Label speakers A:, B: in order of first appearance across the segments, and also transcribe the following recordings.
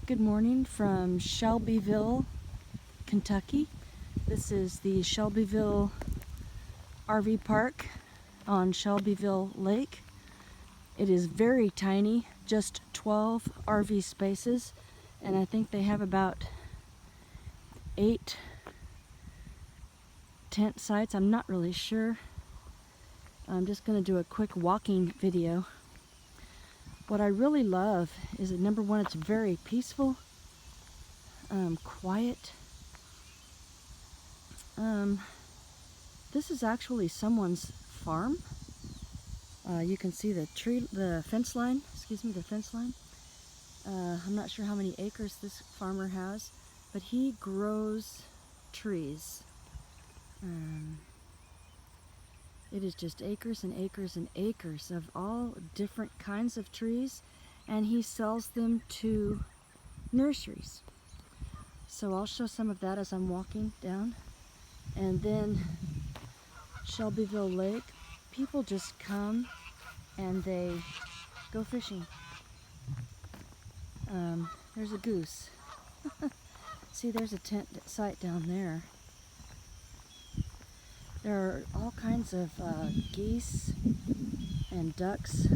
A: Good morning from Shelbyville, Kentucky. This is the Shelbyville RV park on Shelbyville Lake. It is very tiny, just 12 RV spaces, and I think they have about 8 tent sites. I'm not really sure. I'm just going to do a quick walking video. What I really love is that, number one, it's very peaceful, quiet. This is actually someone's farm. You can see the fence line. The fence line. I'm not sure how many acres this farmer has, but he grows trees. It is just acres and acres and acres of all different kinds of trees, and he sells them to nurseries. So I'll show some of that as I'm walking down. And then Shelbyville Lake, people just come and they go fishing. There's a goose. See, there's a tent site down there. There are all kinds of geese and ducks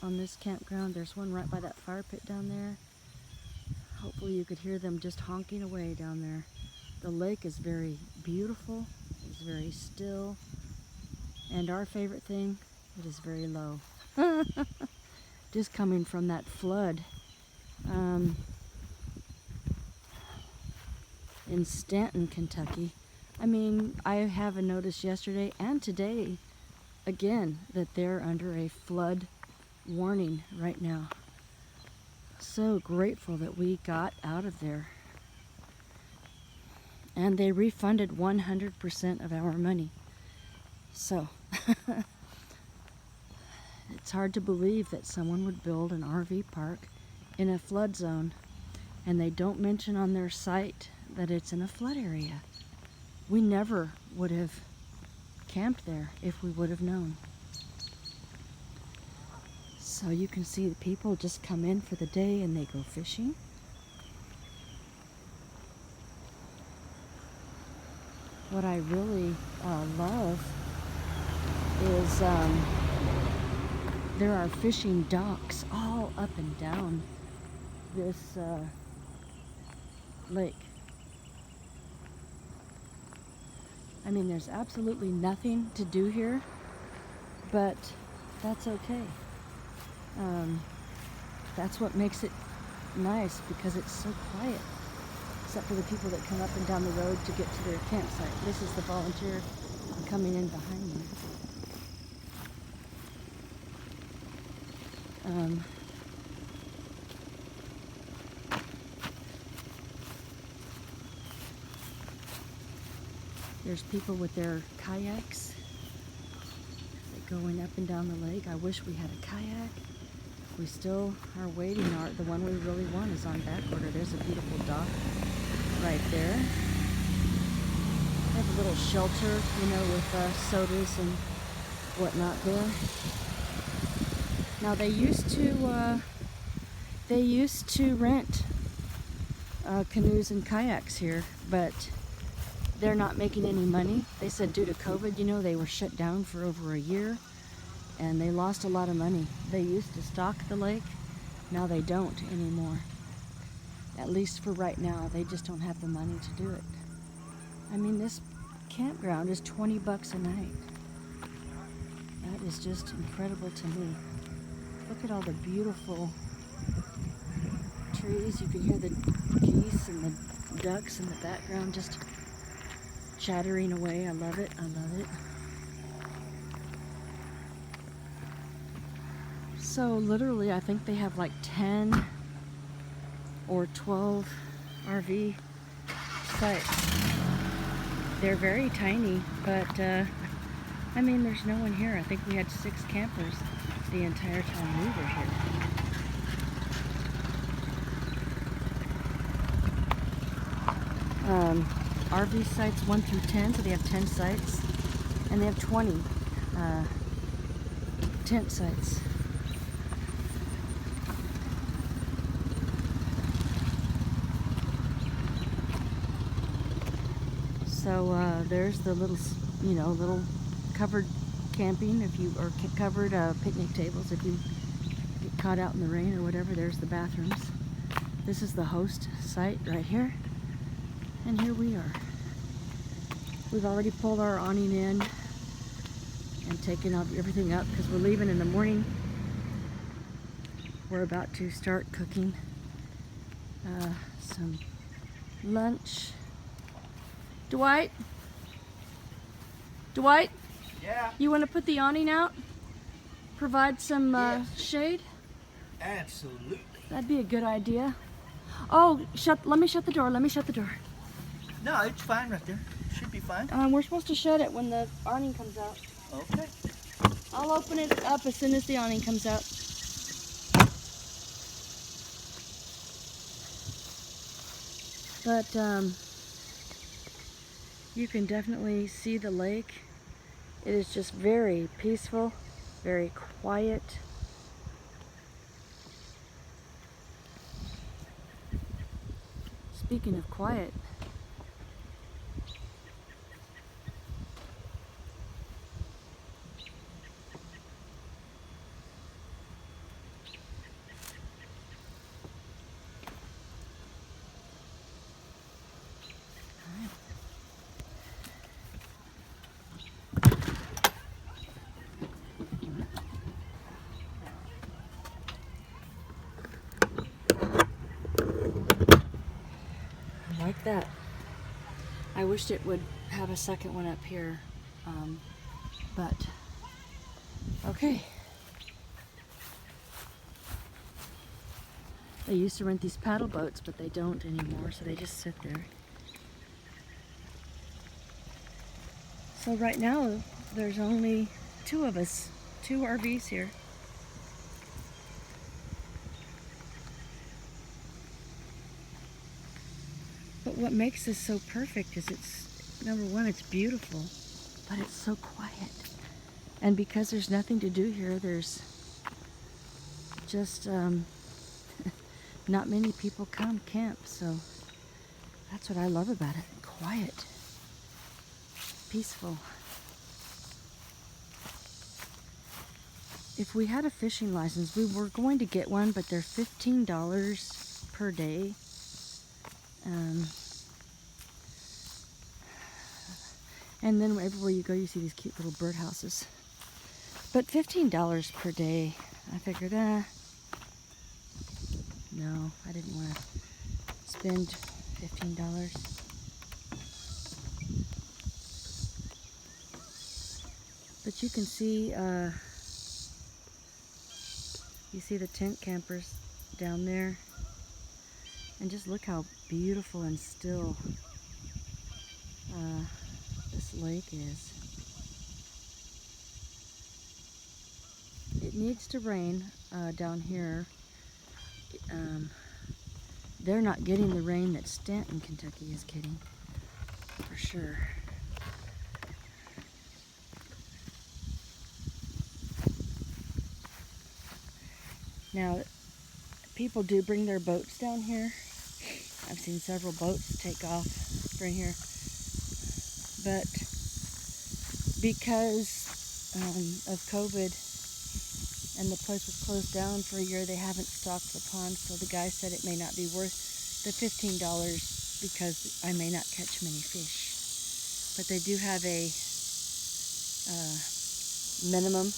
A: on this campground. There's one right by that fire pit down there. Hopefully you could hear them just honking away down there. The lake is very beautiful. It's very still. And our favorite thing, it is very low. Just coming from that flood. In Stanton, Kentucky. I mean, I have noticed yesterday and today again that they're under a flood warning right now. So grateful that we got out of there. And they refunded 100% of our money. So it's hard to believe that someone would build an RV park in a flood zone, and they don't mention on their site that it's in a flood area. We never would have camped there if we would have known. So you can see the people just come in for the day and they go fishing. What I really love is there are fishing docks all up and down this lake. I mean, there's absolutely nothing to do here, but that's okay. That's what makes it nice, because it's so quiet, except for the people that come up and down the road to get to their campsite. This is the volunteer coming in behind me. There's people with their kayaks. They're going up and down the lake. I wish we had a kayak. We still are waiting. The one we really want is on back order. There's a beautiful dock right there. They have a little shelter, with sodas and whatnot there. Now they used to rent canoes and kayaks here, but they're not making any money. They said due to COVID, they were shut down for over a year, and they lost a lot of money. They used to stock the lake. Now they don't anymore. At least for right now, they just don't have the money to do it. I mean, this campground is $20 a night. That is just incredible to me. Look at all the beautiful trees. You can hear the geese and the ducks in the background just chattering away. I love it. I love it. So literally, I think they have like 10 or 12 RV sites. They're very tiny, but I mean, there's no one here. I think we had 6 campers the entire time we were here. RV sites 1 through 10, so they have 10 sites, and they have 20 tent sites. So there's the little, little covered camping or covered picnic tables if you get caught out in the rain or whatever. There's the bathrooms. This is the host site right here. And here we are. We've already pulled our awning in and taken everything up because we're leaving in the morning. We're about to start cooking some lunch. Dwight?
B: Yeah.
A: You want to put the awning out? Provide some
B: Yes.
A: shade?
B: Absolutely.
A: That'd be a good idea. Oh, let me shut the door.
B: No, it's fine right there. Should be fine.
A: We're supposed to shut it when the awning comes out.
B: Okay.
A: I'll open it up as soon as the awning comes out. But you can definitely see the lake. It is just very peaceful, very quiet. Speaking of quiet, like that. I wished it would have a second one up here, but okay. They used to rent these paddle boats, but they don't anymore, so they just sit there. So right now, there's only two of us, two RVs here. But what makes this so perfect is number one, it's beautiful, but it's so quiet. And because there's nothing to do here, there's just not many people camp, so that's what I love about it. Quiet, peaceful. If we had a fishing license, we were going to get one, but they're $15 per day. And then everywhere you go, you see these cute little birdhouses. But $15 per day, I figured, no, I didn't want to spend $15. But you can see, you see the tent campers down there. And just look how beautiful and still this lake is. It needs to rain down here. They're not getting the rain that Stanton, Kentucky is getting, for sure. Now, people do bring their boats down here. I've seen several boats take off during here. But because of COVID and the place was closed down for a year, they haven't stocked the pond. So the guy said it may not be worth the $15 because I may not catch many fish. But they do have a minimum.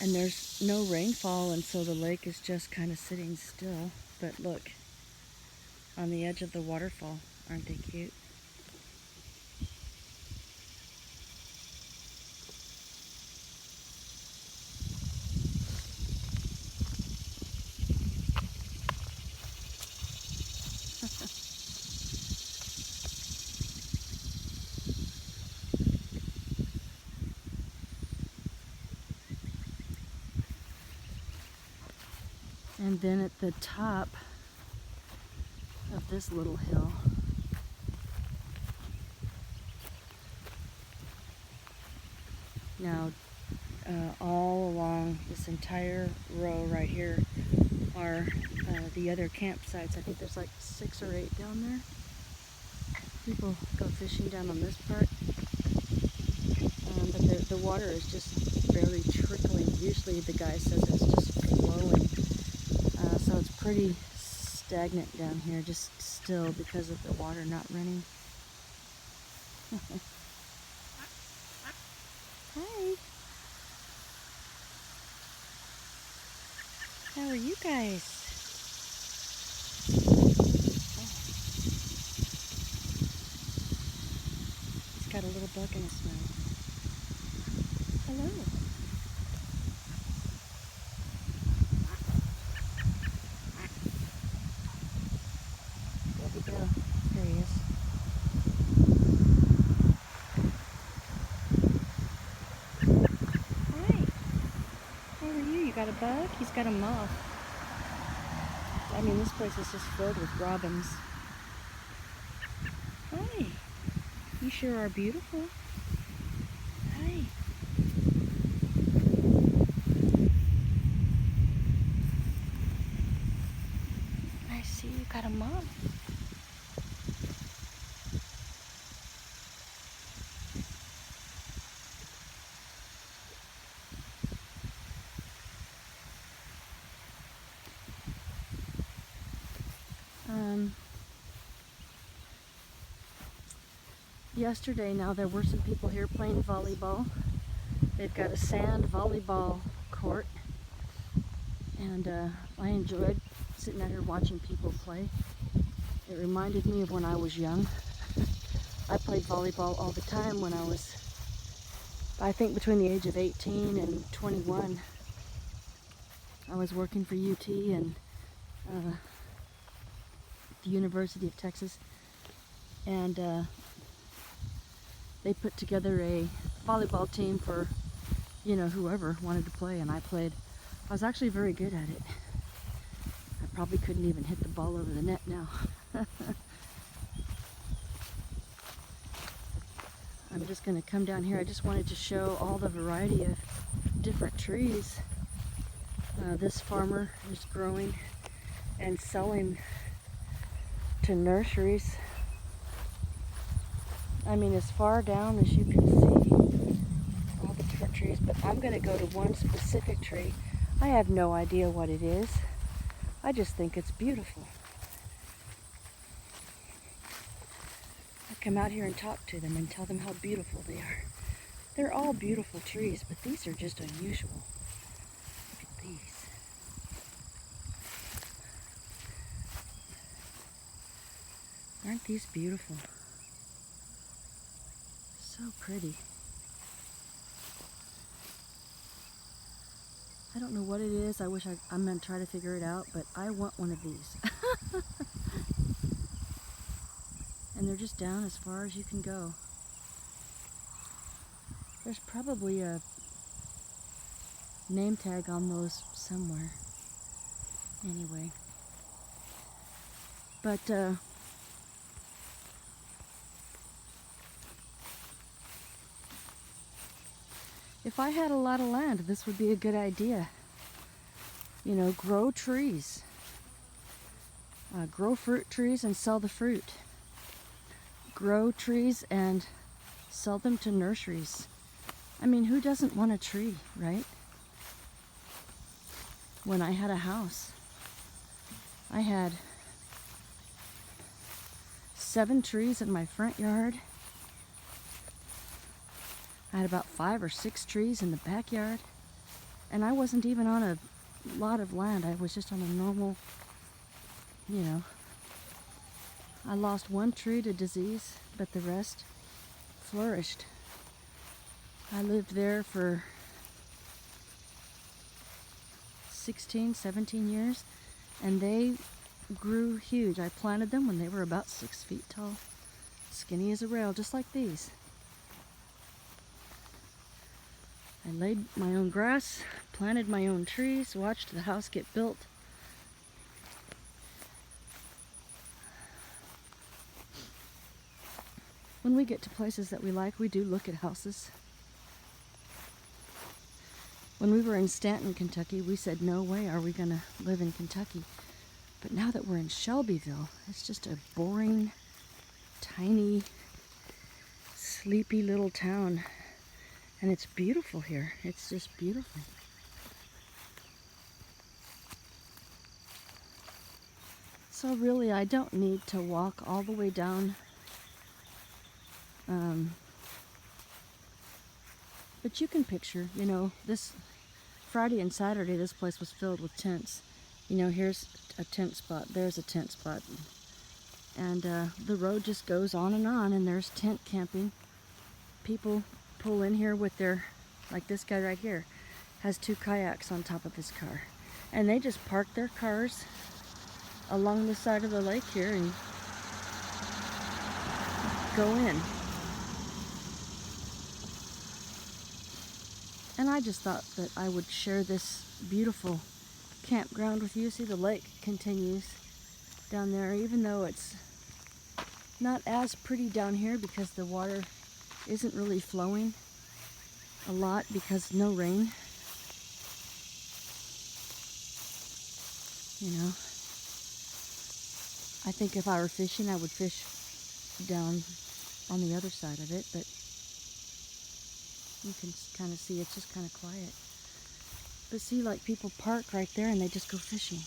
A: And there's no rainfall, and so the lake is just kind of sitting still. But look, on the edge of the waterfall, aren't they cute? And then at the top of this little hill, now all along this entire row right here are the other campsites. I think there's like 6 or 8 down there. People go fishing down on this part, but the water is just barely trickling. Usually the guy says it's just flowing, so it's pretty stagnant down here, just still because of the water not running. Hi. How are you guys? He's got a little bug in his mouth. Hello. There we go. There he is. Hi. How are you? You got a bug? He's got a moth. I mean, this place is just filled with robins. Hi. You sure are beautiful. Hi. I see you got a moth. Yesterday, now there were some people here playing volleyball. They've got a sand volleyball court, and I enjoyed sitting out here watching people play. It reminded me of when I was young. I played volleyball all the time when I was, I think, between the age of 18 and 21. I was working for UT and the University of Texas, and they put together a volleyball team for, you know, whoever wanted to play, and I played. I was actually very good at it. I probably couldn't even hit the ball over the net now. I'm just going to come down here. I just wanted to show all the variety of different trees. This farmer is growing and selling to nurseries. I mean, as far down as you can see, all the different trees, but I'm going to go to one specific tree. I have no idea what it is. I just think it's beautiful. I come out here and talk to them and tell them how beautiful they are. They're all beautiful trees, but these are just unusual. Look at these. Aren't these beautiful? So pretty. I don't know what it is. I wish I'm going to try to figure it out, but I want one of these. And they're just down as far as you can go. There's probably a name tag on those somewhere. Anyway. But, if I had a lot of land, this would be a good idea. You know, grow trees. Grow fruit trees and sell the fruit. Grow trees and sell them to nurseries. I mean, who doesn't want a tree, right? When I had a house, I had 7 trees in my front yard. I had about 5 or 6 trees in the backyard, and I wasn't even on a lot of land. I was just on a normal, you know. I lost 1 tree to disease, but the rest flourished. I lived there for 16, 17 years, and they grew huge. I planted them when they were about 6 feet tall, skinny as a rail, just like these. I laid my own grass, planted my own trees, watched the house get built. When we get to places that we like, we do look at houses. When we were in Stanton, Kentucky, we said, no way are we going to live in Kentucky. But now that we're in Shelbyville, it's just a boring, tiny, sleepy little town. And it's beautiful here. It's just beautiful. So really, I don't need to walk all the way down. But you can picture, you know, this Friday and Saturday, this place was filled with tents. You know, here's a tent spot, there's a tent spot. And the road just goes on, and there's tent camping. People pull in here with their, like this guy right here, has 2 kayaks on top of his car. And they just park their cars along the side of the lake here and go in. And I just thought that I would share this beautiful campground with you. See, the lake continues down there, even though it's not as pretty down here because the water isn't really flowing a lot because no rain. You know, I think if I were fishing, I would fish down on the other side of it, but you can kind of see it's just kind of quiet. But see, like people park right there and they just go fishing.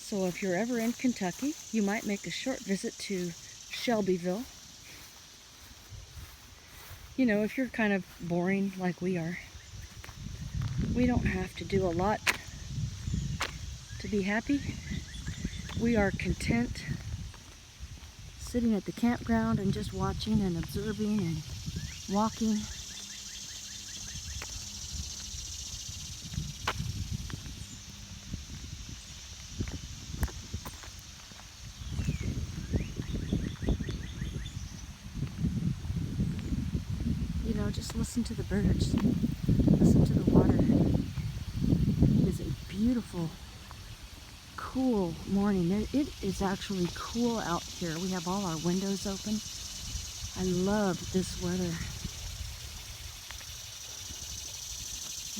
A: So if you're ever in Kentucky, you might make a short visit to Shelbyville. You know, if you're kind of boring like we are, we don't have to do a lot to be happy. We are content sitting at the campground and just watching and observing and walking. You know, just listen to the birds, listen to the water. It is a beautiful, cool morning. It is actually cool out here. We have all our windows open. I love this weather.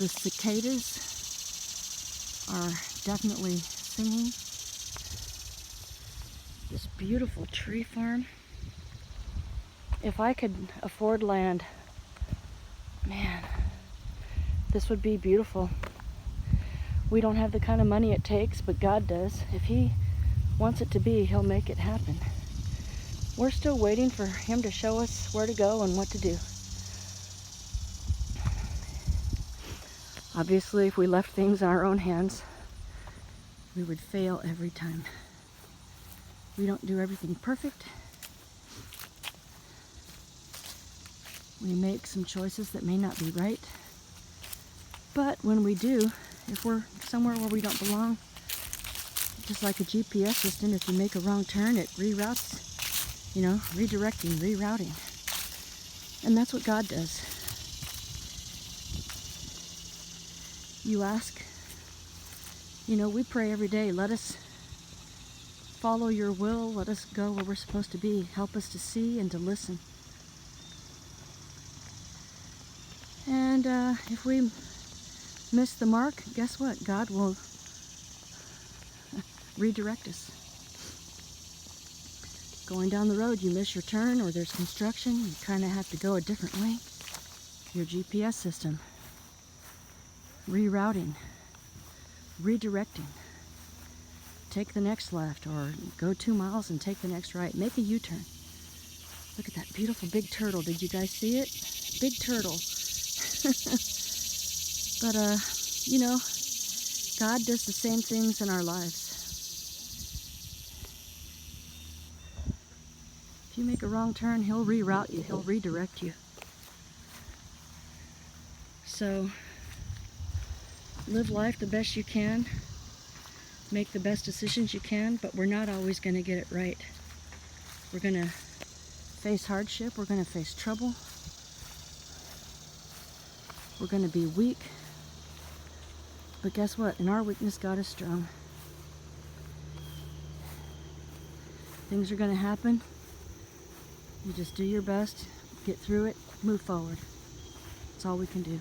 A: The cicadas are definitely singing. This beautiful tree farm. If I could afford land, man, this would be beautiful. We don't have the kind of money it takes, but God does. If He wants it to be, He'll make it happen. We're still waiting for Him to show us where to go and what to do. Obviously, if we left things in our own hands, we would fail every time. We don't do everything perfect. We make some choices that may not be right. But when we do, if we're somewhere where we don't belong, just like a GPS system, if you make a wrong turn, it reroutes, you know, redirecting, rerouting. And that's what God does. You ask, you know, we pray every day, let us follow your will, let us go where we're supposed to be, help us to see and to listen. And if we miss the mark, guess what? God will redirect us. Going down the road, you miss your turn or there's construction, you kind of have to go a different way. Your GPS system, rerouting, redirecting. Take the next left or go 2 miles and take the next right. Make a U-turn. Look at that beautiful big turtle. Did you guys see it? Big turtle. But, you know, God does the same things in our lives. If you make a wrong turn, He'll reroute you. He'll redirect you. So, live life the best you can. Make the best decisions you can, but we're not always going to get it right. We're going to face hardship. We're going to face trouble. We're going to be weak. But guess what? In our weakness, God is strong. Things are going to happen. You just do your best, get through it, move forward. That's all we can do.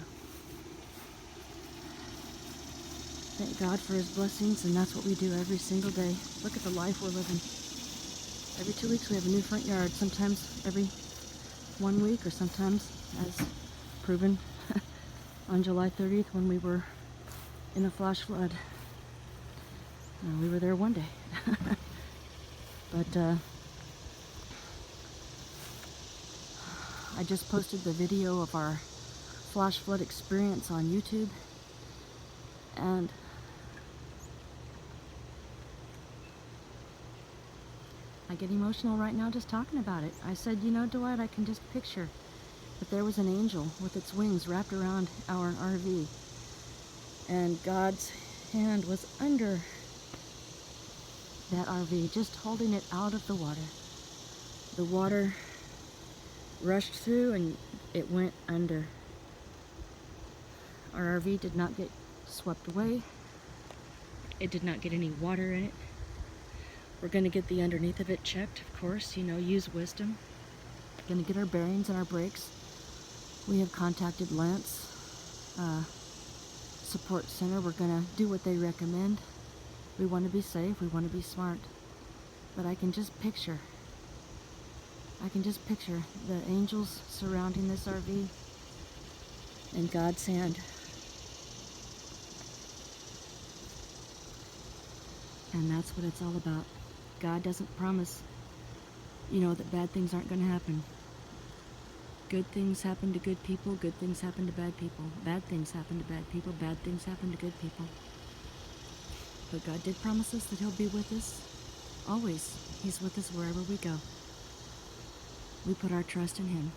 A: Thank God for his blessings, and that's what we do every single day. Look at the life we're living. Every 2 weeks we have a new front yard, sometimes every 1 week, or sometimes, as proven on July 30th when we were in a flash flood. We were there one day. But I just posted the video of our flash flood experience on YouTube, and I get emotional right now just talking about it. I said, you know, Dwight, I can just picture that there was an angel with its wings wrapped around our RV, and God's hand was under that RV, just holding it out of the water. The water rushed through and it went under. Our RV did not get swept away. It did not get any water in it. We're going to get the underneath of it checked, of course, you know, use wisdom. Going to get our bearings and our brakes. We have contacted Lance Support Center. We're going to do what they recommend. We want to be safe, we want to be smart. But I can just picture the angels surrounding this RV and God's hand. And that's what it's all about. God doesn't promise, you know, that bad things aren't going to happen. Good things happen to good people, good things happen to bad people. Bad things happen to bad people, bad things happen to good people. But God did promise us that he'll be with us always. He's with us wherever we go. We put our trust in him,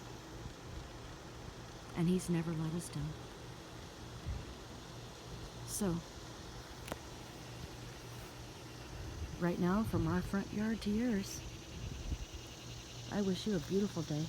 A: and he's never let us down. So, right now, from our front yard to yours, I wish you a beautiful day.